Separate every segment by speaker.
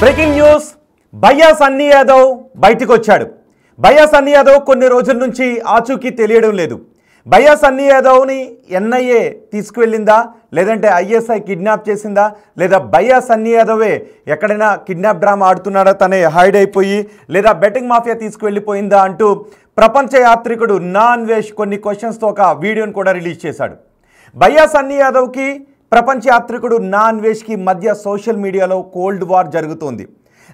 Speaker 1: Breaking news భయ్యా సన్నీ యాదవ్ బయటికి వచ్చాడు. భయ్యా సన్నీ యాదవ్ కొన్ని రోజుల నుంచి ఆచూకీ తెలియడం లేదు. భయ్యా సన్నీ యాదవ్ని ఎన్ఐఏ తీసుకువెళ్ళిందా, లేదంటే ఐఎస్ఐ కిడ్నాప్ చేసిందా, లేదా భయ్యా సన్నీ యాదవే ఎక్కడైనా కిడ్నాప్ డ్రామా ఆడుతున్నాడా, తనే హైడ్ అయిపోయి, లేదా బెట్టింగ్ మాఫియా తీసుకువెళ్ళిపోయిందా అంటూ ప్రపంచ యాత్రికుడు నా అన్వేష్ కొన్ని క్వశ్చన్స్తో ఒక వీడియోని కూడా రిలీజ్ చేశాడు. భయ్యా సన్నీ యాదవ్కి ప్రపంచ యాత్రికుడు నా అన్వేష్కి మధ్య సోషల్ మీడియాలో కోల్డ్ వార్ జరుగుతోంది.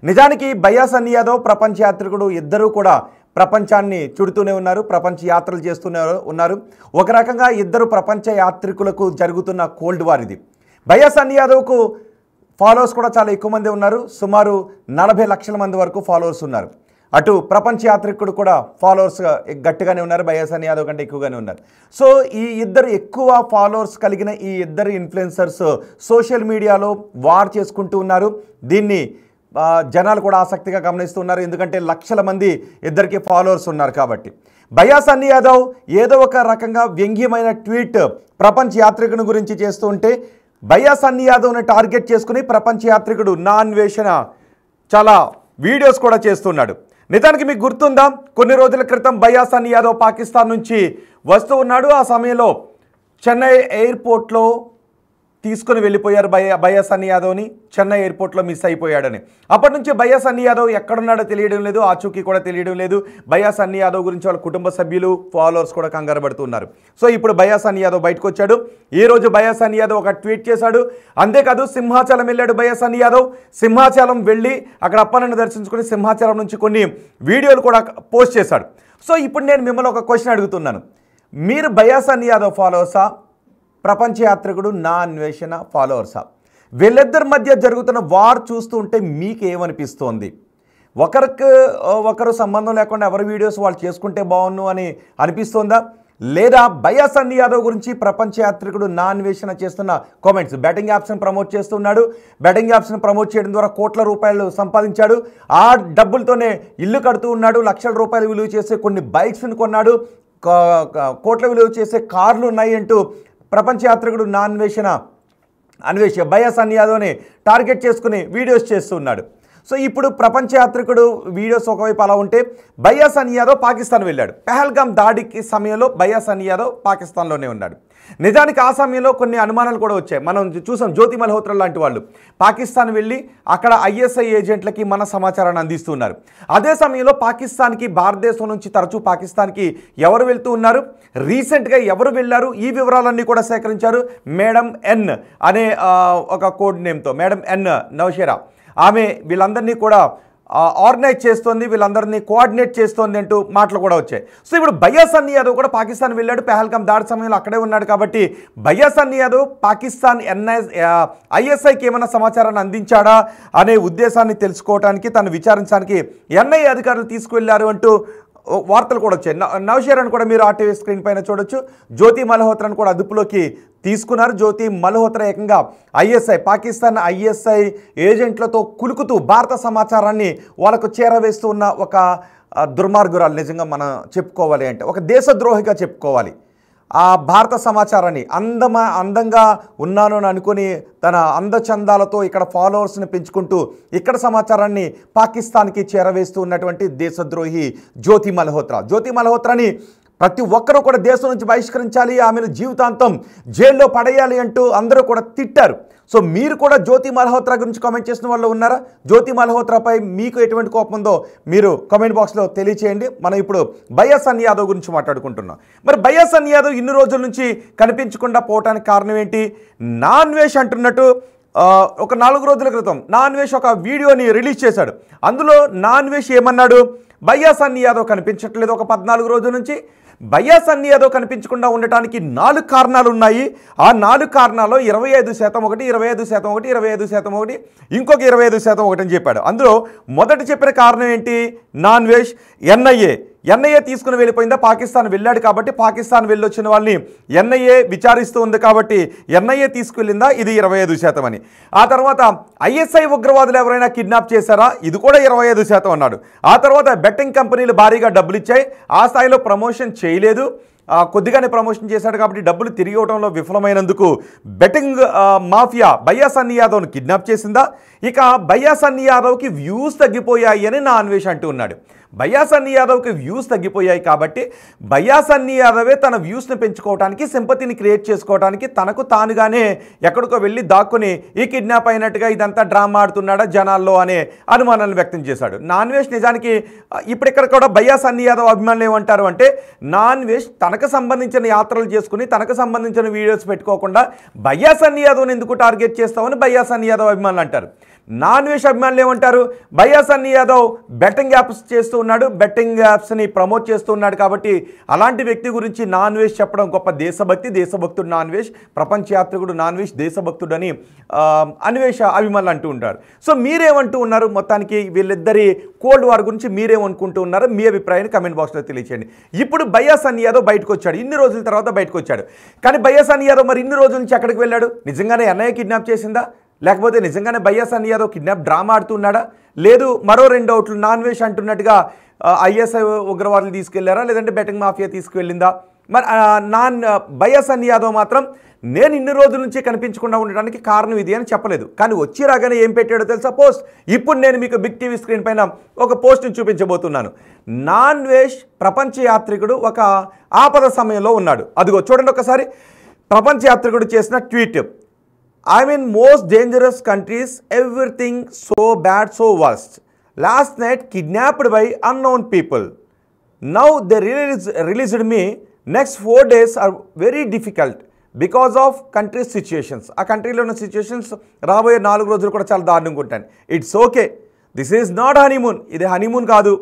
Speaker 1: నిజానికి భయ్యా సన్నీ యాదవ్ ప్రపంచ యాత్రికుడు ఇద్దరూ కూడా ప్రపంచాన్ని చుడుతూనే ఉన్నారు, ప్రపంచ యాత్రలు చేస్తూనే ఉన్నారు. ఒక రకంగా ఇద్దరు ప్రపంచ యాత్రికులకు జరుగుతున్న కోల్డ్ వార్ ఇది. భయ్యా సన్నీ యాదవ్కు ఫాలోవర్స్ కూడా చాలా ఎక్కువ మంది ఉన్నారు. సుమారు 40 లక్షల మంది వరకు ఫాలోవర్స్ ఉన్నారు. అటు ప్రపంచ యాత్రికుడు కూడా ఫాలోవర్స్ గట్టిగానే ఉన్నారు, భయ్యా సన్నీ యాదవ్ కంటే ఎక్కువగానే ఉన్నారు. సో ఈ ఇద్దరు ఎక్కువ ఫాలోవర్స్ కలిగిన ఈ ఇద్దరు ఇన్ఫ్లుయెన్సర్స్ సోషల్ మీడియాలో వార్ చేసుకుంటూ ఉన్నారు. దీన్ని జనాలు కూడా ఆసక్తిగా గమనిస్తున్నారు, ఎందుకంటే లక్షల మంది ఇద్దరికి ఫాలోవర్స్ ఉన్నారు కాబట్టి. భయ్యా సన్నీ యాదవ్ ఏదో ఒక రకంగా వ్యంగ్యమైన ట్వీట్ ప్రపంచ యాత్రికుని గురించి చేస్తూ ఉంటే, భయ్యా సన్నీ యాదవ్ని టార్గెట్ చేసుకుని ప్రపంచ యాత్రికుడు నా అన్వేషణ చాలా వీడియోస్ కూడా చేస్తున్నాడు. నిజానికి మీకు గుర్తుందా, కొన్ని రోజుల క్రితం భయ్యా సన్నీ యాదవ్ పాకిస్తాన్ నుంచి వస్తూ ఉన్నాడు. ఆ సమయంలో చెన్నై ఎయిర్పోర్ట్లో తీసుకుని వెళ్ళిపోయారు భయ్యా సన్నీ యాదవ్ని. చెన్నై ఎయిర్పోర్ట్లో మిస్ అయిపోయాడని. అప్పటి నుంచి భయ్యా సన్నీ యాదవ్ ఎక్కడున్నాడో తెలియడం లేదు, ఆచూకీ కూడా తెలియడం లేదు. భయ్యా సన్నీ యాదవ్ గురించి వాళ్ళ కుటుంబ సభ్యులు, ఫాలోవర్స్ కూడా కంగారు పడుతున్నారు. సో ఇప్పుడు భయ్యా సన్నీ యాదవ్ బయటకు వచ్చాడు. ఈరోజు భయ్యా సన్నీ యాదవ్ ఒక ట్వీట్ చేశాడు. అంతేకాదు సింహాచలం వెళ్ళాడు భయ్యా సన్నీ యాదవ్. సింహాచలం వెళ్ళి అక్కడ అప్పన్నను దర్శించుకుని సింహాచలం నుంచి కొన్ని వీడియోలు కూడా పోస్ట్ చేశాడు. సో ఇప్పుడు నేను మిమ్మల్ని ఒక క్వశ్చన్ అడుగుతున్నాను. మీరు భయ్యా సన్నీ యాదవ్ ఫాలోవర్సా, ప్రపంచ యాత్రికుడు నా అన్వేషణ ఫాలోవర్సా? వీళ్ళిద్దరి మధ్య జరుగుతున్న వార్ చూస్తూ ఉంటే మీకు ఏమనిపిస్తోంది? ఒకరు సంబంధం లేకుండా ఎవరి వీడియోస్ వాళ్ళు చేసుకుంటే బాగున్ను అని అనిపిస్తోందా, లేదా భయ్యా సన్నీ యాదవ్ గురించి ప్రపంచ యాత్రికుడు నా అన్వేషణ చేస్తున్న కామెంట్స్? బెట్టింగ్ యాప్స్ని ప్రమోట్ చేస్తున్నాడు. బెట్టింగ్ యాప్స్ని ప్రమోట్ చేయడం ద్వారా కోట్ల రూపాయలు సంపాదించాడు. ఆ డబ్బులతోనే ఇల్లు కడుతూ ఉన్నాడు. లక్షల రూపాయలు విలువ చేసే కొన్ని బైక్స్ని కొన్నాడు. కోట్ల విలువ చేసే కార్లు ఉన్నాయి అంటూ ప్రపంచ యాత్రికుడు నా అన్వేష భయ్యా సన్నీ యాదవ్ని టార్గెట్ చేసుకుని వీడియోస్ చేస్తున్నాడు. సో ఇప్పుడు ప్రపంచ యాత్రికుడు వీడియోస్ ఒకవైపు అలా ఉంటే, భయ్యా సన్నీ యాదవ్ పాకిస్తాన్ వెళ్ళాడు. పెహల్గాం దాడికి సమయంలో భయ్యా సన్నీ యాదవ్ పాకిస్తాన్లోనే ఉన్నాడు. నిజానికి ఆ సమయంలో కొన్ని అనుమానాలు కూడా వచ్చాయి. మనం చూసాం, జ్యోతి మల్హోత్రా లాంటి వాళ్ళు పాకిస్తాన్ వెళ్ళి అక్కడ ఐఎస్ఐ ఏజెంట్లకి మన సమాచారాన్ని అందిస్తున్నారు. అదే సమయంలో పాకిస్తాన్కి, భారతదేశం నుంచి తరచూ పాకిస్తాన్కి ఎవరు వెళ్తూ ఉన్నారు, రీసెంట్గా ఎవరు వెళ్ళారు, ఈ వివరాలన్నీ కూడా సేకరించారు. మేడం ఎన్ అనే ఒక కోడ్ నేమ్తో మేడం ఎన్ నౌషేరా, ఆమె వీళ్ళందరినీ కూడా ఆర్గనైజ్ చేస్తోంది, వీళ్ళందరినీ కోఆర్డినేట్ చేస్తోంది అంటూ మాటలు కూడా వచ్చాయి. సో ఇప్పుడు భయ్యా సన్నీ యాదవ్ కూడా పాకిస్తాన్ వెళ్ళాడు. పెహల్గాం దాడి సమయంలో అక్కడే ఉన్నాడు కాబట్టి భయ్యా సన్నీ యాదవ్ పాకిస్తాన్ ఐఎస్ఐకి ఏమైనా సమాచారాన్ని అందించాడా అనే ఉద్దేశాన్ని తెలుసుకోవడానికి, తను విచారించడానికి ఎన్ఐఏ అధికారులు తీసుకువెళ్లారు అంటూ వార్తలు కూడా వచ్చాయి. నౌషేరాను కూడా మీరు ఆర్టీవీ స్క్రీన్ పైన చూడొచ్చు. జ్యోతి మల్హోత్రాను కూడా అదుపులోకి తీసుకున్నారు. జ్యోతి మల్హోత్రా ఏకంగా పాకిస్తాన్ ఐఎస్ఐ ఏజెంట్లతో కులుకుతూ భారత సమాచారాన్ని వాళ్ళకు చేరవేస్తూ ఉన్న ఒక దుర్మార్గురాలు. నిజంగా మనం చెప్పుకోవాలి అంటే ఒక దేశద్రోహిగా చెప్పుకోవాలి. ఆ భారత సమాచారాన్ని అందంగా ఉన్నాను అని అనుకుని తన అందచందాలతో ఇక్కడ ఫాలోవర్స్ని పెంచుకుంటూ ఇక్కడ సమాచారాన్ని పాకిస్తాన్కి చేరవేస్తూ ఉన్నటువంటి దేశద్రోహి జ్యోతి మల్హోత్రాని ప్రతి ఒక్కరూ కూడా దేశం నుంచి బహిష్కరించాలి, ఆమెను జీవితాంతం జైల్లో పడేయాలి అంటూ అందరూ కూడా తిట్టారు. సో మీరు కూడా జ్యోతి మల్హోత్రా గురించి కామెంట్ చేసిన వాళ్ళు ఉన్నారా? జ్యోతి మల్హోత్రాపై మీకు ఎటువంటి కోపం ఉందో మీరు కామెంట్ బాక్స్లో తెలియచేయండి. మనం ఇప్పుడు భయ్యా సన్నీ యాదవ్ గురించి మాట్లాడుకుంటున్నాం. మరి భయ్యా సన్నీ యాదవ్ ఇన్ని రోజుల నుంచి కనిపించకుండా పోవటానికి కారణం ఏంటి? నా అన్వేష్ అంటున్నట్టు ఒక 4 రోజుల క్రితం నా అన్వేష్ ఒక వీడియోని రిలీజ్ చేశాడు. అందులో నా అన్వేష్ ఏమన్నాడు? భయ్యా సన్నీ యాదవ్ కనిపించట్లేదు ఒక 14 రోజుల నుంచి. భయ్యా సన్నీ యాదవ్ కనిపించకుండా ఉండటానికి 4 కారణాలు ఉన్నాయి. ఆ 4 కారణాల్లో 25% ఒకటి, 25% ఒకటి, 25% ఒకటి, ఇంకొక 25% ఒకటి అని చెప్పాడు. అందులో మొదటి చెప్పిన కారణం ఏంటి? నా అన్వేష్ ఎన్ఐఏ తీసుకుని వెళ్ళిపోయిందా, పాకిస్తాన్ వెళ్ళాడు కాబట్టి పాకిస్తాన్ వెళ్ళొచ్చిన వాళ్ళని ఎన్ఐఏ విచారిస్తూ ఉంది కాబట్టి ఎన్ఐఏ తీసుకువెళ్ళిందా, ఇది 25% అని. ఆ తర్వాత ఐఎస్ఐ ఉగ్రవాదులు ఎవరైనా కిడ్నాప్ చేశారా, ఇది కూడా 25% అన్నాడు. ఆ తర్వాత బెట్టింగ్ కంపెనీలు భారీగా డబ్బులు ఇచ్చాయి, ఆ స్థాయిలో ప్రమోషన్ చేయలేదు, కొద్దిగానే ప్రమోషన్ చేశాడు కాబట్టి డబ్బులు తిరిగి ఇవ్వడంలో విఫలమైనందుకు బెట్టింగ్ మాఫియా భయ్యా సన్నీ యాదవ్ను కిడ్నాప్ చేసిందా? ఇక భయ్యా సన్నీ యాదవ్కి వ్యూస్ తగ్గిపోయాయి అని నా అన్వేష్ అంటూ ఉన్నాడు. భయ్యా సన్నీ యాదవ్కి వ్యూస్ తగ్గిపోయాయి కాబట్టి భయ్యా సన్నీ యాదవే తన వ్యూస్ని పెంచుకోవడానికి, సింపతిని క్రియేట్ చేసుకోవడానికి తనకు తానుగానే ఎక్కడికో వెళ్ళి దాక్కుని ఈ కిడ్నాప్ అయినట్టుగా ఇదంతా డ్రామా ఆడుతున్నాడా జనాల్లో అనే అనుమానాలను వ్యక్తం చేశాడు. నా అన్వేష్ నిజానికి ఇప్పటిక్కడ కూడా భయ్యా సన్నీ యాదవ్ అభిమానులు ఏమంటారు అంటే, నా అన్వేష్ తనకు సంబంధించిన యాత్రలు చేసుకుని తనకు సంబంధించిన వీడియోస్ పెట్టుకోకుండా భయ్యా సన్నీ యాదవ్ని ఎందుకు టార్గెట్ చేస్తామని భయ్యా సన్నీ యాదవ్ అభిమానులు అంటారు. నా అన్వేష్ అభిమానులు ఏమంటారు, భయ్యా సన్నీ యాదవ్ బెట్టింగ్ యాప్స్ చేస్తూ ఉన్నాడు, బెట్టింగ్ యాప్స్ని ప్రమోట్ చేస్తూ ఉన్నాడు కాబట్టి అలాంటి వ్యక్తి గురించి నా అన్వేష్ చెప్పడం గొప్ప దేశభక్తుడు నా అన్వేష్, ప్రపంచ యాత్రికుడు నా అన్వేష్, దేశభక్తుడు అని అన్వేష అభిమానులు అంటూ ఉంటారు. సో మీరేమంటూ ఉన్నారు? మొత్తానికి వీళ్ళిద్దరి కోల్డ్ వార్ గురించి మీరేమనుకుంటూ ఉన్నారు? మీ అభిప్రాయాన్ని కమెంట్ బాక్స్లో తెలియచేయండి. ఇప్పుడు భయ్యా సన్నీ యాదవ్ బయటకు వచ్చాడు, ఇన్ని రోజుల తర్వాత బయటకు వచ్చాడు. కానీ భయ్యా సన్నీ యాదవ్ మరి ఇన్ని రోజుల నుంచి ఎక్కడికి వెళ్ళాడు? నిజంగానే ఎన్ఐఏ కిడ్నాప్ చేసిందా, లేకపోతే నిజంగానే భయ్యా సన్నీ యాదవ్ కిడ్నాప్ డ్రామా ఆడుతున్నాడా? లేదు మరో 2 డౌట్లు నా అన్వేష్ అంటున్నట్టుగా ఐఎస్ఐ ఉగ్రవాదులు తీసుకెళ్లారా, లేదంటే బెట్టింగ్ మాఫియా తీసుకువెళ్ళిందా? మరి భయ్యా సన్నీ యాదవ్ మాత్రం నేను ఇన్ని రోజుల నుంచి కనిపించకుండా ఉండడానికి కారణం ఇది అని చెప్పలేదు. కానీ వచ్చి రాగానే ఏం పెట్టాడో తెలుసా పోస్ట్? ఇప్పుడు నేను మీకు బిగ్ టీవీ స్క్రీన్ పైన ఒక పోస్ట్ని చూపించబోతున్నాను. నా అన్వేష్ ప్రపంచ యాత్రికుడు ఒక ఆపద సమయంలో ఉన్నాడు. అదిగో చూడండి ఒకసారి. ప్రపంచ యాత్రికుడు చేసిన tweet, I'm in most dangerous countries, everything so bad, so worst. Last night kidnapped by unknown people. Now they released me. Next 4 days are very difficult because of country situations. ఆ కంట్రీలో ఉన్న సిచ్యుయేషన్స్ రాబోయే 4 రోజులు కూడా చాలా దారుణంగా ఉంటాయి. It's okay, this is not honeymoon, ఇది హనీమూన్ కాదు.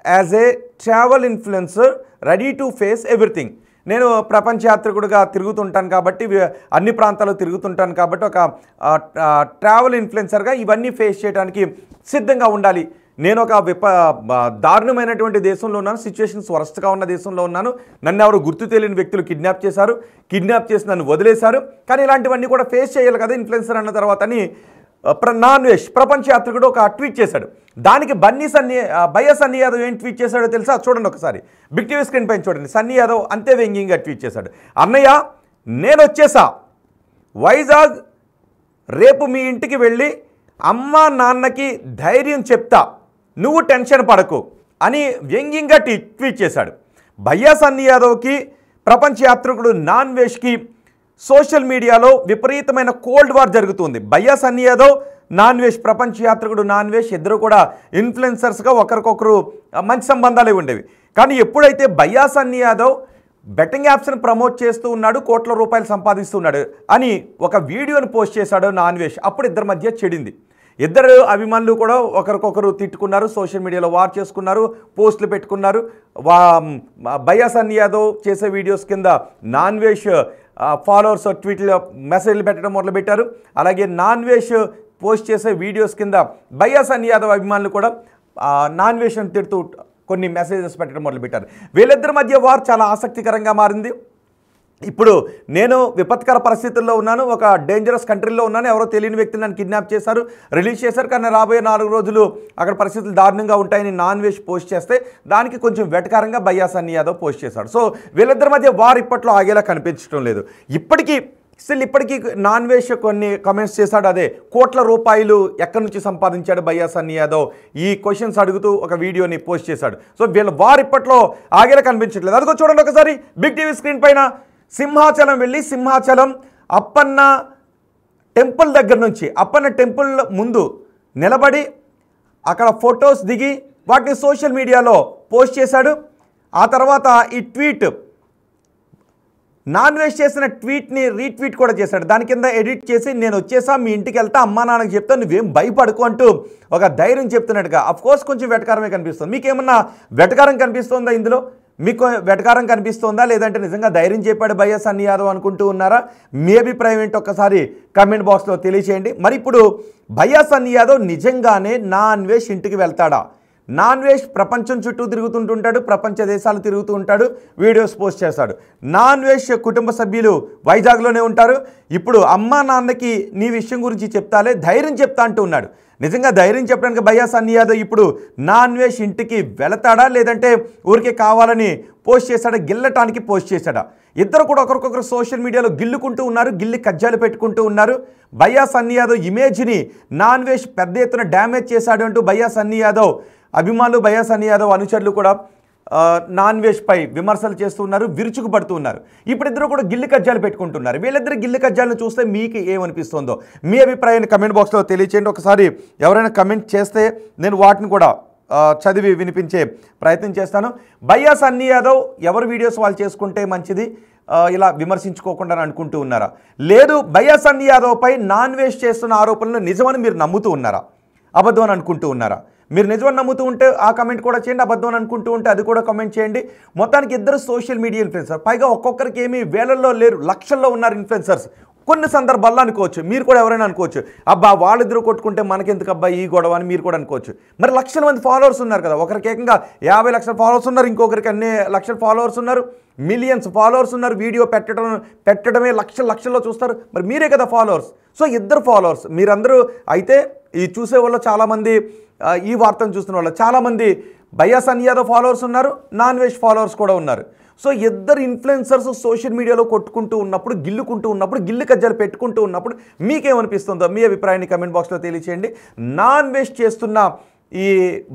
Speaker 1: As a travel influencer ready to face everything. నేను ప్రపంచ యాత్రికుడిగా తిరుగుతుంటాను కాబట్టి, అన్ని ప్రాంతాల్లో తిరుగుతుంటాను కాబట్టి, ఒక ట్రావెల్ ఇన్ఫ్లుయెన్సర్గా ఇవన్నీ ఫేస్ చేయడానికి సిద్ధంగా ఉండాలి. నేను ఒక దారుణమైనటువంటి దేశంలో ఉన్నాను, సిచ్యువేషన్స్ వరస్ట్గా ఉన్న దేశంలో ఉన్నాను. నన్ను ఎవరు గుర్తు తెలియని వ్యక్తులు కిడ్నాప్ చేశారు, కిడ్నాప్ చేసి నన్ను వదిలేశారు. కానీ ఇలాంటివన్నీ కూడా ఫేస్ చేయాలి కదా ఇన్ఫ్లుయెన్సర్ అన్న తర్వాత అని నా అన్వేష్ ప్రపంచ యాత్రికుడు ఒక ట్వీట్ చేశాడు. దానికి భయ్యా సన్నీ యాదవ్ ఏం ట్వీట్ చేశాడో తెలుసా? చూడండి ఒకసారి, బిగ్ టీవీ స్క్రీన్ పైన చూడండి. సన్నీ యాదవ్ అంతే వ్యంగ్యంగా ట్వీట్ చేశాడు. అన్నయ్య నేను వచ్చేసా వైజాగ్, రేపు మీ ఇంటికి వెళ్ళి అమ్మా నాన్నకి ధైర్యం చెప్తా, నువ్వు టెన్షన్ పడకు అని వ్యంగ్యంగా ట్వీట్ చేశాడు. భయ్యా సన్నీ యాదవ్కి ప్రపంచ యాత్రికుడు నా అన్వేష్కి సోషల్ మీడియాలో విపరీతమైన కోల్డ్ వార్ జరుగుతుంది. భయ్యా సన్నీ యాదవ్, నా అన్వేష్ ప్రపంచ యాత్రికుడు నా అన్వేష్ ఇద్దరు కూడా ఇన్ఫ్లుయెన్సర్స్గా ఒకరికొకరు మంచి సంబంధాలే ఉండేవి. కానీ ఎప్పుడైతే భయ్యా సన్నీ యాదవ్ బెట్టింగ్ యాప్స్ని ప్రమోట్ చేస్తూ ఉన్నాడు, కోట్ల రూపాయలు సంపాదిస్తున్నాడు అని ఒక వీడియోని పోస్ట్ చేశాడు నా అన్వేష్, అప్పుడు ఇద్దరి మధ్య చెడింది. ఇద్దరు అభిమానులు కూడా ఒకరికొకరు తిట్టుకున్నారు, సోషల్ మీడియాలో వార్ చేసుకున్నారు, పోస్టులు పెట్టుకున్నారు. భయ్యా సన్నీ యాదవ్ చేసే వీడియోస్ కింద నా అన్వేష్ ఫాలోవర్స్ ట్వీట్లో మెసేజ్లు పెట్టడం మొదలుపెట్టారు. అలాగే నా అన్వేష్ పోస్ట్ చేసే వీడియోస్ కింద భయ్యా సన్నీ యాదవ్ అభిమానులు కూడా నా అన్వేష్ని తిడుతూ కొన్ని మెసేజెస్ పెట్టడం మొదలుపెట్టారు. వీళ్ళిద్దరి మధ్య వార్ చాలా ఆసక్తికరంగా మారింది. ఇప్పుడు నేను విపత్కర పరిస్థితుల్లో ఉన్నాను, ఒక డేంజరస్ కంట్రీలో ఉన్నాను, ఎవరో తెలియని వ్యక్తులు నన్ను కిడ్నాప్ చేశారు, రిలీజ్ చేశారు. కానీ రాబోయే 4 రోజులు అక్కడ పరిస్థితులు దారుణంగా ఉంటాయని నా అన్వేష్ పోస్ట్ చేస్తే దానికి కొంచెం వెటకారంగా భయ్యా సన్నీ యాదవ్ పోస్ట్ చేశాడు. సో వీళ్ళిద్దరి మధ్య వార్ ఇప్పట్లో ఆగేలా కనిపించడం లేదు. ఇప్పటికీ నా అన్వేష్ కొన్ని కమెంట్స్ చేశాడు. అదే కోట్ల రూపాయలు ఎక్కడి నుంచి సంపాదించాడు భయ్యా సన్నీ యాదవ్, ఈ క్వశ్చన్స్ అడుగుతూ ఒక వీడియోని పోస్ట్ చేశాడు. సో వీళ్ళ వార్ ఇప్పట్లో ఆగేలా కనిపించట్లేదు. అదిగో చూడండి ఒకసారి బిగ్ టీవీ స్క్రీన్ పైన. సింహాచలం వెళ్ళి సింహాచలం అప్పన్న టెంపుల్ దగ్గర నుంచి అప్పన్న టెంపుల్ ముందు నిలబడి అక్కడ ఫొటోస్ దిగి వాటిని సోషల్ మీడియాలో పోస్ట్ చేశాడు. ఆ తర్వాత ఈ ట్వీట్ నా అన్వేష్ చేసిన ట్వీట్ని రీట్వీట్ కూడా చేశాడు. దాని కింద ఎడిట్ చేసి నేను వచ్చేసా, మీ ఇంటికి వెళ్తా, అమ్మా నాన్నకి చెప్తా, నువ్వేం భయపడుకో అంటూ ఒక ధైర్యం చెప్తున్నట్టుగా. అఫ్కోర్స్ కొంచెం వెటకారమే కనిపిస్తుంది. మీకేమన్నా వెటకారం కనిపిస్తుందా ఇందులో? మీకు వెటకారం కనిపిస్తుందా, లేదంటే నిజంగా ధైర్యం చెప్పాడు భయ్యా సన్నీ యాదవ్ అనుకుంటూ ఉన్నారా? మీ అభిప్రాయం ఏంటో ఒక్కసారి కమెంట్ బాక్స్లో తెలియచేయండి. మరి ఇప్పుడు భయ్యా సన్నీ యాదవ్ నిజంగానే నా అన్వేష్ ఇంటికి వెళ్తాడా? నాన్ వెజ్ ప్రపంచం చుట్టూ తిరుగుతుంటుంటాడు, ప్రపంచ దేశాలు తిరుగుతూ ఉంటాడు, వీడియోస్ పోస్ట్ చేస్తాడు. నాన్ వెజ్ కుటుంబ సభ్యులు వైజాగ్లోనే ఉంటారు. ఇప్పుడు అమ్మా నాన్నకి నీ విషయం గురించి చెప్తాలే, ధైర్యం చెప్తా అంటూ ఉన్నాడు. నిజంగా ధైర్యం చెప్పడానికి భయ్యా సన్నీ యాదవ్ ఇప్పుడు నాన్ వెజ్ ఇంటికి వెళతాడా, లేదంటే ఊరికే కావాలని పోస్ట్ చేశాడా, గిల్లటానికి పోస్ట్ చేశాడా? ఇద్దరు కూడా ఒకరికొకరు సోషల్ మీడియాలో గిల్లుకుంటూ ఉన్నారు, గిల్లి కజ్జాలు పెట్టుకుంటూ ఉన్నారు. భయ్యా సన్నీ యాదవ్ ఇమేజ్ని నాన్ వెజ్ పెద్ద ఎత్తున డ్యామేజ్ చేశాడు అంటూ భయ్యా సన్నీ యాదవ్ అభిమానులు, భయ్యా సన్నీ యాదవ్ అనుచరులు కూడా నాన్ వెజ్ పై విమర్శలు చేస్తూ ఉన్నారు, విరుచుకుపడుతూ ఉన్నారు. ఇప్పుడు ఇద్దరు కూడా గిల్లి కజ్జాలు పెట్టుకుంటున్నారు. వీళ్ళిద్దరు గిల్లి కజ్జాలను చూస్తే మీకు ఏమనిపిస్తుందో మీ అభిప్రాయాన్ని కమెంట్ బాక్స్లో తెలియచేయండి. ఒకసారి ఎవరైనా కమెంట్ చేస్తే నేను వాటిని కూడా చదివి వినిపించే ప్రయత్నం చేస్తాను. భయ్యా సన్నీ యాదవ్ ఎవరు వీడియోస్ వాళ్ళు చేసుకుంటే మంచిది, ఇలా విమర్శించుకోకుండా అనుకుంటూ ఉన్నారా? లేదు భయ్యా సన్నీ యాదవ్ పై నాన్ వెజ్ చేస్తున్న ఆరోపణలు నిజమని మీరు నమ్ముతూ ఉన్నారా, అబద్ధం అని అనుకుంటూ ఉన్నారా? మీరు నిజమని నమ్ముతూ ఉంటే ఆ కమెంట్ కూడా చేయండి, అబద్ధం అని అనుకుంటూ ఉంటే అది కూడా కమెంట్ చేయండి. మొత్తానికి ఇద్దరు సోషల్ మీడియా ఇన్ఫ్లుయెన్సర్, పైగా ఒక్కొక్కరికి ఏమీ వేలల్లో లేరు, లక్షల్లో ఉన్నారు ఇన్ఫ్లుయెన్సర్స్. కొన్ని సందర్భాల్లో అనుకోవచ్చు, మీరు కూడా ఎవరైనా అనుకోవచ్చు, అబ్బా వాళ్ళిద్దరూ కొట్టుకుంటే మనకెందుకు అబ్బా ఈ గొడవ అని మీరు కూడా అనుకోవచ్చు. మరి లక్షల మంది ఫాలోవర్స్ ఉన్నారు కదా, ఒకరికి ఏకంగా 50 లక్షల ఫాలోవర్స్ ఉన్నారు, ఇంకొకరికి అన్ని లక్షల ఫాలోవర్స్ ఉన్నారు, మిలియన్స్ ఫాలోవర్స్ ఉన్నారు. వీడియో పెట్టడమే లక్షల్లో చూస్తారు, మరి మీరే కదా ఫాలోవర్స్. సో ఇద్దరు ఫాలోవర్స్ మీరందరూ అయితే ఈ చూసే వాళ్ళు చాలామంది, ఈ వార్తను చూస్తున్న వాళ్ళు చాలామంది భయ్యా సన్నీ యాదవ్ ఫాలోవర్స్ ఉన్నారు, నాన్ వెజ్ ఫాలోవర్స్ కూడా ఉన్నారు. సో ఇద్దరు ఇన్ఫ్లుయెన్సర్స్ సోషల్ మీడియాలో కొట్టుకుంటూ ఉన్నప్పుడు, గిల్లుకుంటూ ఉన్నప్పుడు, గిల్లు కజ్జాలు పెట్టుకుంటూ ఉన్నప్పుడు మీకేమనిపిస్తుందో మీ అభిప్రాయాన్ని కమెంట్ బాక్స్లో తెలియచేయండి. నాన్ వెజ్ చేస్తున్న ఈ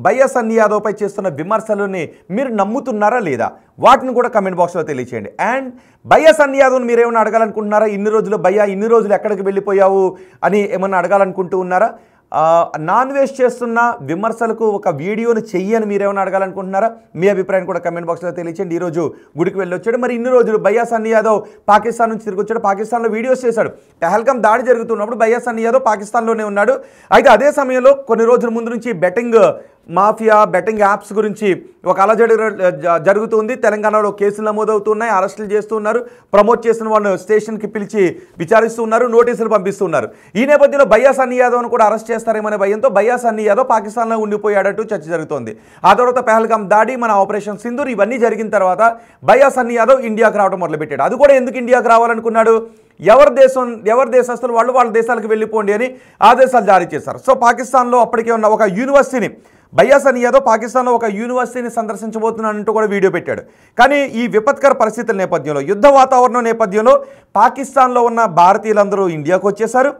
Speaker 1: భయ్యా సన్నీ యాదవ్ పై చేస్తున్న విమర్శలని మీరు నమ్ముతున్నారా లేదా, వాటిని కూడా కమెంట్ బాక్స్లో తెలియచేయండి. అండ్ భయ్యా సన్నీ యాదవ్ని మీరు ఏమైనా అడగాలనుకుంటున్నారా? ఇన్ని రోజులు భయ్యా ఇన్ని రోజులు ఎక్కడికి వెళ్ళిపోయావు అని ఏమన్నా అడగాలనుకుంటూ ఉన్నారా? నాన్ వెజ్ చేస్తున్న విమర్శలకు ఒక వీడియోని చెయ్యని మీరేమైనా అడగాలనుకుంటున్నారా? మీ అభిప్రాయం కూడా కమెంట్ బాక్స్లో తెలియచేయండి. ఈరోజు గుడికి వెళ్ళొచ్చాడు, మరి ఇన్ని రోజులు భయ్యా సన్నీ యాదవ్ పాకిస్తాన్ నుంచి తిరిగి వచ్చాడు, పాకిస్తాన్లో వీడియోస్ చేశాడు. పెహల్గాం దాడి జరుగుతున్నప్పుడు భయ్యా సన్నీ యాదవ్ పాకిస్తాన్లోనే ఉన్నాడు. అయితే అదే సమయంలో కొన్ని రోజుల ముందు నుంచి బెట్టింగ్ మాఫియా, బెట్టింగ్ యాప్స్ గురించి ఒక అలజడి జరుగుతుంది. తెలంగాణలో కేసులు నమోదవుతున్నాయి, అరెస్టులు చేస్తున్నారు, ప్రమోట్ చేసిన వాళ్ళు స్టేషన్కి పిలిచి విచారిస్తూ ఉన్నారు, నోటీసులు పంపిస్తున్నారు. ఈ నేపథ్యంలో భయ్యా సన్నీ యాదవ్ను కూడా అరెస్ట్ చేస్తారేమనే భయంతో భయ్యా సన్నీ యాదవ్ పాకిస్తాన్లో ఉండిపోయాడంటూ చర్చ జరుగుతోంది. ఆ తర్వాత పెహల్గాం దాడి, మన ఆపరేషన్ సింధూర్ ఇవన్నీ జరిగిన తర్వాత భయ్యా సన్నీ యాదవ్ ఇండియాకు రావడం మొదలుపెట్టాడు. అది కూడా ఎందుకు ఇండియాకు రావాలనుకున్నాడు? ఎవరి దేశస్తులు వాళ్ళ దేశాలకు వెళ్ళిపోండి అని ఆదేశాలు జారీ చేశారు. సో పాకిస్తాన్లో అప్పటికే ఉన్న ఒక యూనివర్సిటీని భయ్యా సన్నీ యాదవ్ పాకిస్తాన్లో ఒక యూనివర్సిటీని సందర్శించబోతున్నానంటూ కూడా వీడియో పెట్టాడు. కానీ ఈ విపత్కర పరిస్థితుల నేపథ్యంలో, యుద్ధ వాతావరణం నేపథ్యంలో పాకిస్తాన్లో ఉన్న భారతీయులందరూ ఇండియాకు వచ్చేశారు,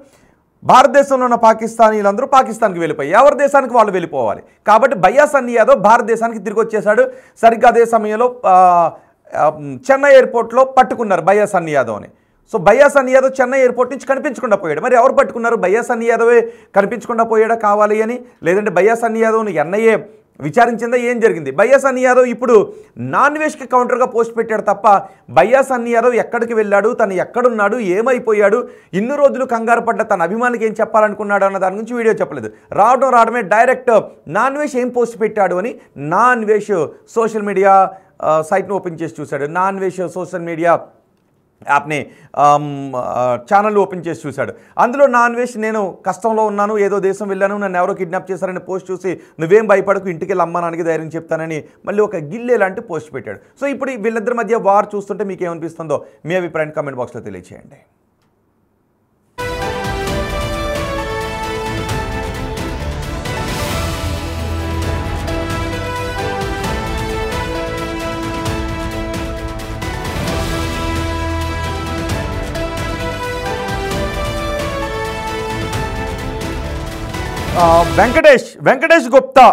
Speaker 1: భారతదేశంలో ఉన్న పాకిస్తానీలందరూ పాకిస్తాన్కి వెళ్ళిపోయి ఎవరి దేశానికి వాళ్ళు వెళ్ళిపోవాలి. కాబట్టి భయ్యా సన్నీ యాదవ్ భారతదేశానికి తిరిగి వచ్చేశాడు. సరిగ్గా అదే సమయంలో చెన్నై ఎయిర్పోర్ట్లో పట్టుకున్నారు భయ్యా సన్నీ యాదవ్ని. సో భయ్యా సన్నీ యాదవ్ చెన్నై ఎయిర్పోర్ట్ నుంచి కనిపించకుండా పోయాడు. మరి ఎవరు పట్టుకున్నారు? భయ్యా సన్నీ యాదవే కనిపించకుండా పోయాడా కావాలి అని, లేదంటే భయ్యా సన్నీ యాదవ్ని ఎన్ఐఏ విచారించిందా, ఏం జరిగింది? భయ్యా సన్నీ యాదవ్ ఇప్పుడు నాన్ వెజ్కి కౌంటర్గా పోస్ట్ పెట్టాడు తప్ప భయ్యా సన్నీ యాదవ్ ఎక్కడికి వెళ్ళాడు, తను ఎక్కడున్నాడు, ఏమైపోయాడు, ఇన్ని రోజులు కంగారు పడ్డ తన అభిమానికి ఏం చెప్పాలనుకున్నాడు అన్న దాని గురించి వీడియో చెప్పలేదు. రావడమే డైరెక్ట్ నాన్ వెజ్ ఏం పోస్ట్ పెట్టాడు అని నాన్ వెజ్ సోషల్ మీడియా సైట్ను ఓపెన్ చేసి చూశాడు. నాన్ వెజ్ సోషల్ మీడియా యాప్ని ఛానల్ ఓపెన్ చేసి చూశాడు. అందులో నాన్ వెజ్ నేను కష్టంలో ఉన్నాను, ఏదో దేశం వెళ్ళాను, నన్ను ఎవరో కిడ్నాప్ చేశారని పోస్ట్ చూసి నువ్వేం భయపడకు, ఇంటికి వెళ్ళి అమ్మానానికి ధైర్యం చెప్తానని మళ్ళీ ఒక గిల్లే లాంటి పోస్ట్ పెట్టాడు. సో ఇప్పుడు వీళ్ళిద్దరి మధ్య వార్ చూస్తుంటే మీకు ఏమనిపిస్తుందో మీ అభిప్రాయాన్ని కామెంట్ బాక్స్లో తెలియచేయండి. వెంకటేష్ గుప్తా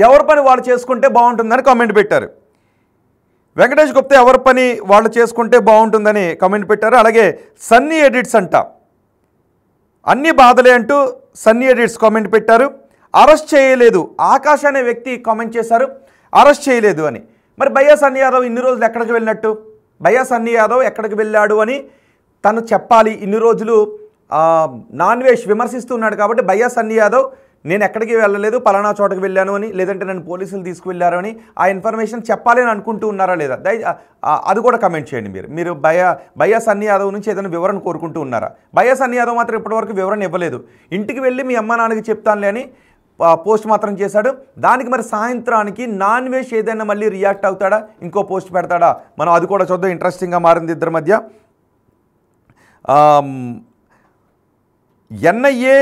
Speaker 1: ఎవరి పని వాళ్ళు చేసుకుంటే బాగుంటుందని కామెంట్ పెట్టారు. వెంకటేష్ గుప్తా ఎవరి పని వాళ్ళు చేసుకుంటే బాగుంటుందని కామెంట్ పెట్టారు. అలాగే సన్నీ ఎడిట్స్ అంట, అన్ని బాధలే అంటూ సన్నీ ఎడిట్స్ కామెంట్ పెట్టారు. అరెస్ట్ చేయలేదు ఆకాష్ అనే వ్యక్తి కామెంట్ చేశారు, అరెస్ట్ చేయలేదు అని. మరి భయ్యా సన్నీ యాదవ్ ఇన్ని రోజులు ఎక్కడికి వెళ్ళినట్టు? భయ్యా సన్నీ యాదవ్ ఎక్కడికి వెళ్ళాడు అని తను చెప్పాలి. ఇన్ని రోజులు నాన్ వెజ్ విమర్శిస్తున్నాడు కాబట్టి భయ్యా సన్నీ యాదవ్ నేను ఎక్కడికి వెళ్ళలేదు, పలానా చోటకి వెళ్ళాను అని, లేదంటే నన్ను పోలీసులు తీసుకువెళ్ళారు అని ఆ ఇన్ఫర్మేషన్ చెప్పాలి అని అనుకుంటూ ఉన్నారా లేదా? అది కూడా కమెంట్ చేయండి. మీరు భయ్యా సన్నీ యాదవ్ నుంచి ఏదైనా వివరణ కోరుకుంటూ ఉన్నారా? భయ్యా సన్నీ యాదవ్ మాత్రం ఇప్పటివరకు వివరణ ఇవ్వలేదు. ఇంటికి వెళ్ళి మీ అమ్మా నాన్నకి చెప్తానులే అని పోస్ట్ మాత్రం చేశాడు. దానికి మరి సాయంత్రానికి నాన్ వెజ్ ఏదైనా మళ్ళీ రియాక్ట్ అవుతాడా, ఇంకో పోస్ట్ పెడతాడా, మనం అది కూడా చూద్దాం. ఇంట్రెస్టింగ్గా మారింది ఇద్దరి మధ్య. ఎన్ఐఏ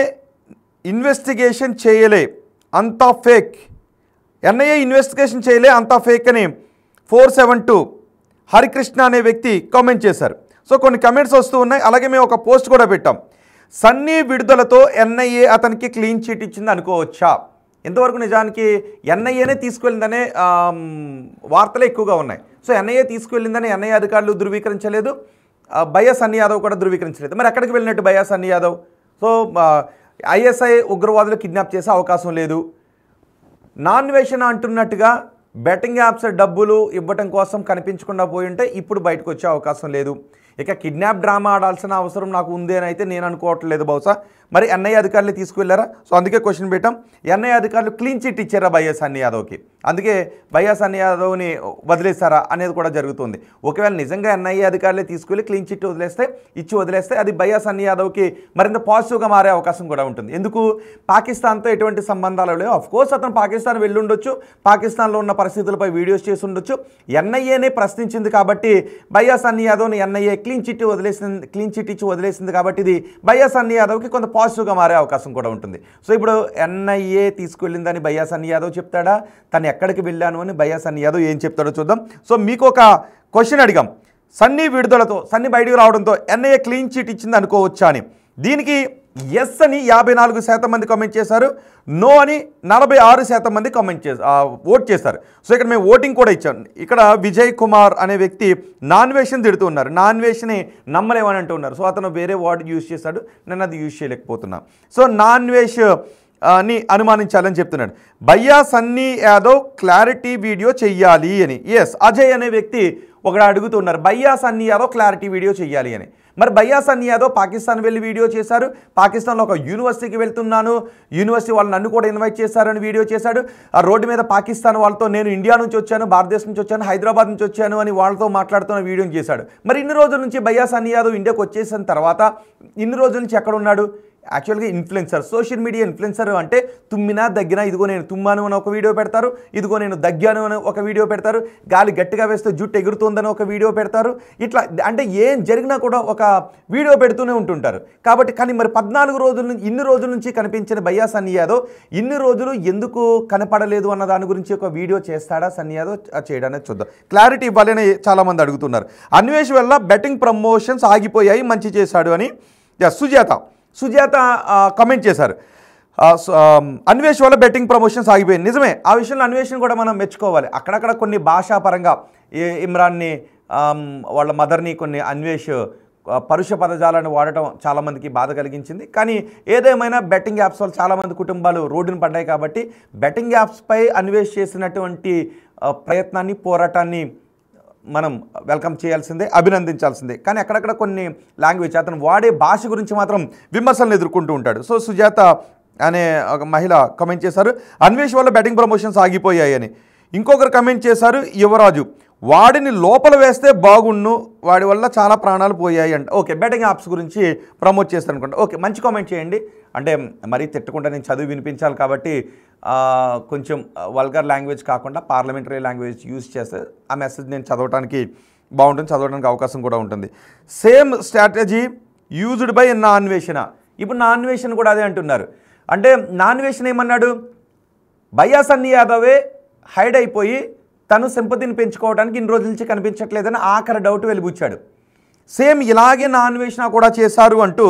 Speaker 1: ఇన్వెస్టిగేషన్ చేయలే అంతా ఫేక్, ఎన్ఐఏ ఇన్వెస్టిగేషన్ చేయలే అంతా ఫేక్ అని 472 హరికృష్ణ అనే వ్యక్తి కామెంట్ చేశారు. సో కొన్ని కమెంట్స్ వస్తూ ఉన్నాయి. అలాగే మేము ఒక పోస్ట్ కూడా పెట్టాం. సన్నీ విడుదలతో ఎన్ఐఏ అతనికి క్లీన్ చిట్ ఇచ్చింది అనుకోవచ్చా? ఇంతవరకు నిజానికి ఎన్ఐఏనే తీసుకువెళ్ళిందనే వార్తలే ఎక్కువగా ఉన్నాయి. సో ఎన్ఐఏ తీసుకువెళ్ళిందని ఎన్ఐఏ అధికారులు ధృవీకరించలేదు, భయ్యా సన్నీ యాదవ్ కూడా ధృవీకరించలేదు. మరి ఎక్కడికి వెళ్ళినట్టు భయ్యా సన్నీ యాదవ్? సో ఐఎస్ఐ ఉగ్రవాదులు కిడ్నాప్ చేసే అవకాశం లేదు. నాన్ వేషన్ అంటున్నట్టుగా బెట్టింగ్ యాప్స్ డబ్బులు ఇవ్వటం కోసం కనిపించకుండా పోయి ఉంటే ఇప్పుడు బయటకు వచ్చే అవకాశం లేదు. ఇక కిడ్నాప్ డ్రామా ఆడాల్సిన అవసరం నాకు ఉంది అని అయితే నేను అనుకోవట్లేదు బహుశా. మరి ఎన్ఐఏ అధికారులు తీసుకువెళ్ళారా? సో అందుకే క్వశ్చన్ పెట్టాం. ఎన్ఐఏ అధికారులు క్లీన్ చిట్ ఇచ్చారా భయ్యా సన్నీ యాదవ్కి? అందుకే భయ్యా సన్నీ యాదవ్ని వదిలేస్తారా అనేది కూడా జరుగుతుంది. ఒకవేళ నిజంగా ఎన్ఐఏ అధికారులే తీసుకువెళ్ళి క్లీన్ చిట్ వదిలేస్తే అది భయ్యా సన్నీ యాదవ్కి మరింత పాజిటివ్గా మారే అవకాశం కూడా ఉంటుంది. ఎందుకు? పాకిస్తాన్తో ఎటువంటి సంబంధాలు లేవు. అఫ్కోర్స్ అతను పాకిస్తాన్ వెళ్ళి ఉండొచ్చు, పాకిస్తాన్లో ఉన్న పరిస్థితులపై వీడియోస్ చేసి ఉండొచ్చు. ఎన్ఐఏనే ప్రశ్నించింది కాబట్టి భయ్యా సన్నీ యాదవ్ని ఎన్ఐఏ క్లీన్ చిట్ ఇచ్చి వదిలేసింది కాబట్టి ఇది భయ్యా సన్నీ యాదవ్కి కొంత పాజిటివ్గా మారే అవకాశం కూడా ఉంటుంది. సో ఇప్పుడు ఎన్ఐఏ తీసుకువెళ్ళిందని భయ్యా సన్నీ యాదవ్ చెప్తాడా, తను ఎక్కడికి వెళ్ళాను అని భయ్యా సన్నీ యాదవ్ ఏం చెప్తాడో చూద్దాం. సో మీకు ఒక క్వశ్చన్ అడిగాం. సన్నీ విడుదలతో, సన్నీ బయటికి రావడంతో ఎన్ఐఏ క్లీన్ చిట్ ఇచ్చింది అనుకోవచ్చా అని. దీనికి ఎస్ అని 54% మంది కామెంట్ చేశారు, నో అని 46% మంది ఓట్ చేశారు. సో ఇక్కడ మేము ఓటింగ్ కూడా ఇచ్చాం. ఇక్కడ విజయ్ కుమార్ అనే వ్యక్తి నాన్ వేషన్ తిడుతూ ఉన్నారు, నాన్ వేషన్ని నమ్మలేమని అంటూ ఉన్నారు. సో అతను వేరే వర్డ్ యూజ్ చేశాడు, నేను అది యూజ్ చేయలేకపోతున్నా. సో నాన్ వేష్ ని అనుమానించాలని చెప్తున్నాడు. భయ్యా సన్నీ యాదవ్ క్లారిటీ వీడియో చెయ్యాలి అని. ఎస్, అజయ్ అనే వ్యక్తి ఒకడు అడుగుతున్నారు భయ్యా సన్నీ యాదవ్ క్లారిటీ వీడియో చెయ్యాలి అని. మరి భయ్యా సన్నీ యాదవ్ పాకిస్తాన్ వెళ్ళి వీడియో చేశారు, పాకిస్తాన్లో ఒక యూనివర్సిటీకి వెళ్తున్నాను, యూనివర్సిటీ వాళ్ళు నన్ను కూడా ఇన్వైట్ చేశారని వీడియో చేశాడు. ఆ రోడ్డు మీద పాకిస్తాన్ వాళ్ళతో నేను ఇండియా నుంచి వచ్చాను, భారతదేశం నుంచి వచ్చాను, హైదరాబాద్ నుంచి వచ్చాను అని వాళ్ళతో మాట్లాడుతున్న వీడియోని చేశాడు. మరి ఇన్ని రోజుల నుంచి భయ్యా సన్నీ యాదవ్ ఇండియాకి వచ్చేసిన తర్వాత ఇన్ని రోజుల నుంచి ఎక్కడ ఉన్నాడు? యాక్చువల్గా ఇన్ఫ్లుయెన్సర్, సోషల్ మీడియా ఇన్ఫ్లుయెన్సర్ అంటే తుమ్మినా దగ్గినా ఇదిగో నేను తుమ్మాను అని ఒక వీడియో పెడతారు, ఇదిగో నేను దగ్గాను అని ఒక వీడియో పెడతారు, గాలి గట్టిగా వేస్తే జుట్టు ఎగురుతుందని ఒక వీడియో పెడతారు. ఇట్లా అంటే ఏం జరిగినా కూడా ఒక వీడియో పెడుతూనే ఉంటుంటారు. కాబట్టి కానీ మరి 14 రోజుల నుంచి ఇన్ని రోజుల నుంచి కనిపించిన భయ్యా సన్నీ యాదవ్ ఇన్ని రోజులు ఎందుకు కనపడలేదు అన్న దాని గురించి ఒక వీడియో చేస్తాడా సన్నీ యాదవ్ చేయడానికి చూద్దాం. క్లారిటీ ఇవ్వాలని చాలామంది అడుగుతున్నారు. అన్వేష్ వల్ల బెట్టింగ్ ప్రమోషన్స్ ఆగిపోయాయి, మంచి చేశాడు అని సుజాత కామెంట్ చేశారు. అన్వేష్ వల్ల బెట్టింగ్ ప్రమోషన్స్ ఆగిపోయింది. నిజమే, ఆ విషయంలో అన్వేషణ కూడా మనం మెచ్చుకోవాలి. అక్కడక్కడ కొన్ని భాషాపరంగా ఇమ్రాన్ని వాళ్ళ మదర్ని కొన్ని అన్వేష్ పరుష పదజాలను వాడటం చాలామందికి బాధ కలిగించింది. కానీ ఏదేమైనా బెట్టింగ్ యాప్స్ వల్ల చాలామంది కుటుంబాలు రోడ్డును పడ్డాయి. కాబట్టి బెట్టింగ్ యాప్స్పై అన్వేష్ చేసినటువంటి ప్రయత్నాన్ని, పోరాటాన్ని మనం వెల్కమ్ చేయాల్సిందే, అభినందించాల్సిందే. కానీ అక్కడక్కడ కొన్ని లాంగ్వేజ్, అతను వాడే భాష గురించి మాత్రం విమర్శలను ఎదుర్కొంటూ ఉంటాడు. సో సుజాత అనే ఒక మహిళ కమెంట్ చేశారు అన్వేష్ వల్ల బెట్టింగ్ ప్రమోషన్స్ ఆగిపోయాయి అని. ఇంకొకరు కమెంట్ చేశారు యువరాజు, వాడిని లోపల వేస్తే బాగుండు, వాడి వల్ల చాలా ప్రాణాలు పోయాయి అంట. ఓకే, బెట్టింగ్ యాప్స్ గురించి ప్రమోట్ చేస్తారు అనుకుంటా. ఓకే, మంచి కామెంట్ చేయండి. అంటే మరీ తిట్టకుండా నేను చదివి వినిపించాలి కాబట్టి కొంచెం వల్గర్ లాంగ్వేజ్ కాకుండా పార్లమెంటరీ లాంగ్వేజ్ యూజ్ చేస్తే ఆ మెసేజ్ నేను చదవడానికి బాగుంటుంది, చదవడానికి అవకాశం కూడా ఉంటుంది. Same strategy used by Naa Anveshana. ఇప్పుడు నాన్వేషణ కూడా అదే అంటున్నారు. అంటే నాన్వేషణ ఏమన్నాడు? భయ్యా సన్నీ యాదవే హైడ్ అయిపోయి తను సింపతిని పెంచుకోవడానికి ఇన్ని రోజుల నుంచి కనిపించట్లేదని ఆఖరి డౌట్ వెలిబుచ్చాడు. సేమ్ ఇలాగే నాన్వేషణ కూడా చేశారు అంటూ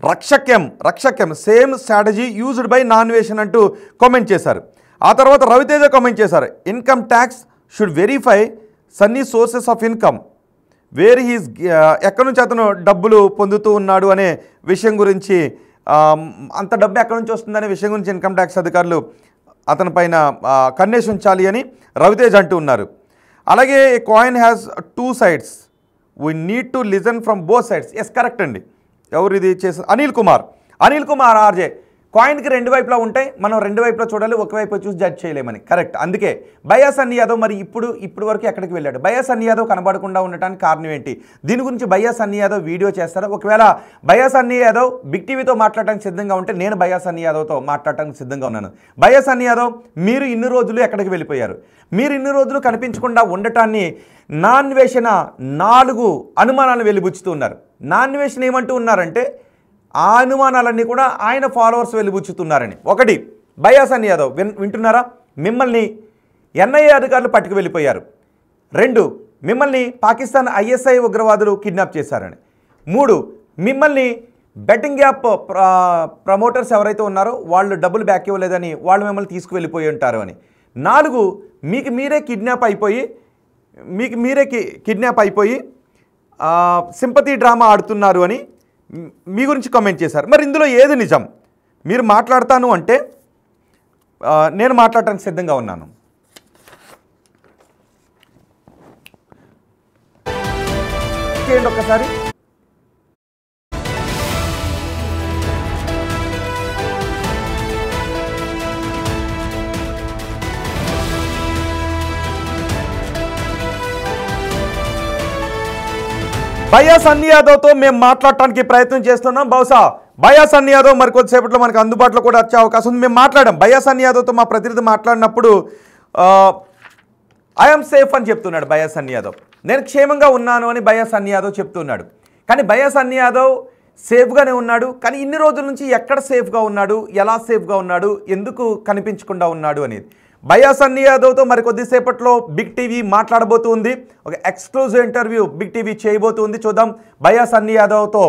Speaker 1: రక్షక్యం సేమ్ స్ట్రాటజీ యూజ్డ్ బై నాన్వేషన్ అంటూ కామెంట్ చేశారు. ఆ తర్వాత రవితేజ కామెంట్ చేశారు income tax should verify sunny sources of income where he's, ఎక్కడి నుంచి అతను డబ్బులు పొందుతూ ఉన్నాడు అనే విషయం గురించి, అంత డబ్బు ఎక్కడి నుంచి వస్తుందనే విషయం గురించి ఇన్కమ్ ట్యాక్స్ అధికారులు అతని పైన కన్నేసి ఉంచాలి అని రవితేజ్ అంటూ ఉన్నారు. అలాగే coin has 2 sides, we need to listen from both sides. Yes, correct అండి. ఎవరు ఇది చేశారు? అనిల్ కుమార్ ఆర్జే కాయిన్కి రెండు వైపులా ఉంటాయి, మనం రెండు వైపులా చూడాలి, ఒకవైపు చూసి జడ్జ్ చేయలేమని. కరెక్ట్. అందుకే భయ్యా సన్నీ యాదవ్ మరి ఇప్పుడు వరకు ఎక్కడికి వెళ్ళాడు? భయ్యా సన్నీ యాదవ్ కనబడకుండా ఉండటానికి కారణం ఏంటి? దీని గురించి భయ్యా సన్నీ యాదవ్ వీడియో చేస్తారా? ఒకవేళ భయ్యా సన్నీ యాదవ్ బిగ్ టీవీతో మాట్లాడటానికి సిద్ధంగా ఉంటే నేను భయ్యా సన్నీ యాదవ్తో మాట్లాడటానికి సిద్ధంగా ఉన్నాను. భయ్యా సన్నీ యాదవ్, మీరు ఇన్ని రోజులు ఎక్కడికి వెళ్ళిపోయారు? మీరు ఇన్ని రోజులు కనిపించకుండా ఉండటాన్ని నాన్వేషణ 4 అనుమానాలు వెలిబుచ్చుతూ ఉన్నారు. నాన్వేషణ ఏమంటూ ఉన్నారంటే ఆ అనుమానాలన్నీ కూడా ఆయన ఫాలోవర్స్ వెలిబుచ్చుతున్నారని. ఒకటి, భయ్యా సన్నీ యాదవ్ వింటున్నారా? మిమ్మల్ని ఎన్ఐఏ అధికారులు పట్టుకు వెళ్ళిపోయారు. 2, మిమ్మల్ని పాకిస్తాన్ ISI ఉగ్రవాదులు కిడ్నాప్ చేశారని. 3, మిమ్మల్ని బెట్టింగ్ యాప్ ప్రమోటర్స్ ఎవరైతే ఉన్నారో వాళ్ళు డబ్బులు బ్యాక్ ఇవ్వలేదని వాళ్ళు మిమ్మల్ని తీసుకువెళ్ళిపోయి ఉంటారు అని. 4, మీకు మీరే కిడ్నాప్ అయిపోయి సింపతి డ్రామా ఆడుతున్నారు అని మీ గురించి కామెంట్ చేశారు. మరి ఇందులో ఏది నిజం? మీరు మాట్లాడతాను అంటే నేను మాట్లాడటానికి సిద్ధంగా ఉన్నాను. చేయండి ఒక్కసారి. భయ్యా సన్నీ యాదవ్తో మేము మాట్లాడటానికి ప్రయత్నం చేస్తున్నాం. బహుశా భయ్యా సన్నీ యాదవ్ మరి కొద్దిసేపట్లో మనకు అందుబాటులో కూడా వచ్చే అవకాశం ఉంది. మేము మాట్లాడాం భయ్యా సన్నీ యాదవ్తో. మా ప్రతినిధి మాట్లాడినప్పుడు ఐఎమ్ సేఫ్ అని చెప్తున్నాడు భయ్యా సన్నీ యాదవ్. నేను క్షేమంగా ఉన్నాను అని భయ్యా సన్నీ యాదవ్ చెప్తున్నాడు. కానీ భయ్యా సన్నీ యాదవ్ సేఫ్గానే ఉన్నాడు. కానీ ఇన్ని రోజుల నుంచి ఎక్కడ సేఫ్గా ఉన్నాడు, ఎలా సేఫ్గా ఉన్నాడు, ఎందుకు కనిపించకుండా ఉన్నాడు అనేది భయ్యా సన్నీ యాదవ్తో మరి కొద్దిసేపట్లో బిగ్ టీవీ మాట్లాడబోతుంది. ఒక ఎక్స్క్లూజివ్ ఇంటర్వ్యూ బిగ్ టీవీ చేయబోతుంది. చూద్దాం భయ్యా సన్నీ యాదవ్తో.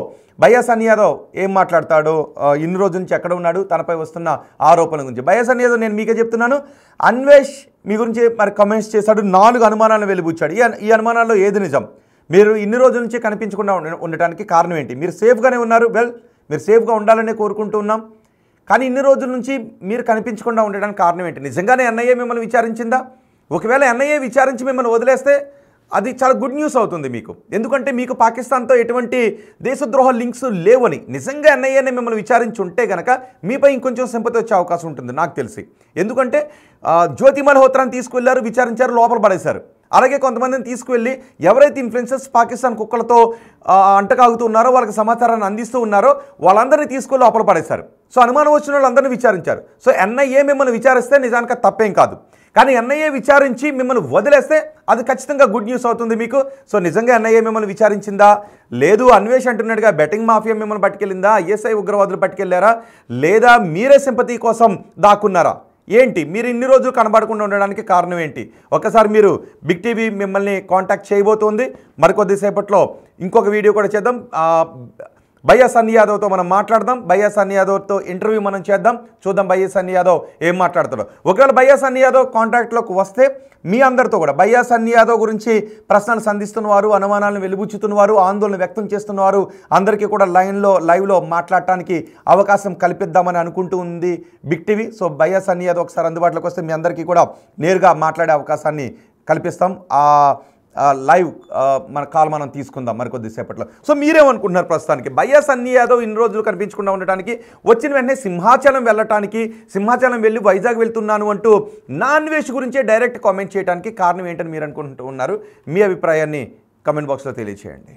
Speaker 1: భయ్యా సన్నీ యాదవ్ ఏం మాట్లాడతాడో, ఇన్ని రోజుల నుంచి ఎక్కడ ఉన్నాడు, తనపై వస్తున్న ఆరోపణల గురించి. భయ్యా సన్నీ యాదవ్, నేను మీకే చెప్తున్నాను, అన్వేష్ మీ గురించి మరి కమెంట్స్ చేశాడు, 4 అనుమానాలను వెలిబుచ్చాడు. ఈ అనుమానాల్లో ఏది నిజం? మీరు ఇన్ని రోజుల నుంచి కనిపించకుండా ఉండటానికి కారణం ఏంటి? మీరు సేఫ్గానే ఉన్నారు. మీరు సేఫ్గా ఉండాలనే కోరుకుంటూ ఉన్నాం. కానీ ఇన్ని రోజుల నుంచి మీరు కనిపించకుండా ఉండడానికి కారణం ఏంటి? నిజంగానే ఎన్ఐఏ మిమ్మల్ని విచారించిందా? ఒకవేళ ఎన్ఐఏ విచారించి మిమ్మల్ని వదిలేస్తే అది చాలా గుడ్ న్యూస్ అవుతుంది మీకు. ఎందుకంటే మీకు పాకిస్తాన్తో ఎటువంటి దేశద్రోహ లింక్స్ లేవని. నిజంగా ఎన్ఐఏనే మిమ్మల్ని విచారించి ఉంటే కనుక మీపై ఇంకొంచెం సింపతి వచ్చే అవకాశం ఉంటుంది నాకు తెలిసి. ఎందుకంటే జ్యోతి మల్హోత్రాని తీసుకువెళ్ళారు, విచారించారు, లోపల పడేశారు. అలాగే కొంతమందిని తీసుకువెళ్ళి ఎవరైతే ఇన్ఫ్లుయెన్సర్స్ పాకిస్తాన్ కుక్కలతో అంటకాగుతూ ఉన్నారో, వాళ్ళకి సమాచారాన్ని అందిస్తూ ఉన్నారో వాళ్ళందరినీ తీసుకువెళ్ళి లోపల పడేశారు. సో అనుమానం వచ్చిన వాళ్ళందరినీ విచారించారు. సో ఎన్ఐఏ మిమ్మల్ని విచారిస్తే నిజానికి తప్పేం కాదు. కానీ ఎన్ఐఏ విచారించి మిమ్మల్ని వదిలేస్తే అది ఖచ్చితంగా గుడ్ న్యూస్ అవుతుంది మీకు. సో నిజంగా ఎన్ఐఏ మిమ్మల్ని విచారించిందా? లేదు అన్వేష్ అంటున్నట్టుగా బెట్టింగ్ మాఫియా మిమ్మల్ని పట్టుకెళ్ళిందా? ISI ఉగ్రవాదులు పట్టుకెళ్ళారా? లేదా మీరే సింపతి కోసం దాక్కున్నారా? ఏంటి మీరు ఇన్ని రోజులు కనబడకుండా ఉండడానికి కారణం ఏంటి? ఒక్కసారి మీరు బిగ్ టీవీ మిమ్మల్ని కాంటాక్ట్ చేయబోతోంది. మరికొద్దిసేపట్లో ఇంకొక వీడియో కూడా చేద్దాం. భయ్యా సన్నీ యాదవ్తో మనం మాట్లాడదాం. భయ్యా సన్నీ యాదవ్తో ఇంటర్వ్యూ మనం చేద్దాం. చూద్దాం భయ్యా సన్నీ యాదవ్ ఏం మాట్లాడతాడో. ఒకవేళ భయ్యా సన్నీ యాదవ్ కాంటాక్ట్లోకి వస్తే మీ అందరితో కూడా భయ్యా సన్నీ యాదవ్ గురించి ప్రశ్నలు సంధిస్తున్నవారు, అనుమానాలను వెలిబుచ్చుతున్నవారు, ఆందోళన వ్యక్తం చేస్తున్నవారు అందరికీ కూడా లైవ్లో మాట్లాడటానికి అవకాశం కల్పిద్దామని అనుకుంటూ ఉంది బిగ్ టీవీ. సో భయ్యా సన్నీ యాదవ్ ఒకసారి అందుబాటులోకి వస్తే మీ అందరికీ కూడా నేరుగా మాట్లాడే అవకాశాన్ని కల్పిస్తాం. లైవ్ మన కాల్ మనం తీసుకుందాం మరికొద్దిసేపట్లో. సో మీరేమనుకుంటున్నారు ప్రస్తుతానికి? భయ్యా సన్నీ యాదవ్ ఇన్ని రోజులు కనిపించకుండా ఉండటానికి, వచ్చిన వెంటనే సింహాచలం వెళ్ళటానికి, సింహాచలం వెళ్ళి వైజాగ్ వెళ్తున్నాను అంటూ నాన్వేష్ గురించే డైరెక్ట్ కామెంట్ చేయడానికి కారణం ఏంటని మీరు అనుకుంటూ ఉన్నారు? మీ అభిప్రాయాన్ని కమెంట్ బాక్స్లో తెలియజేయండి.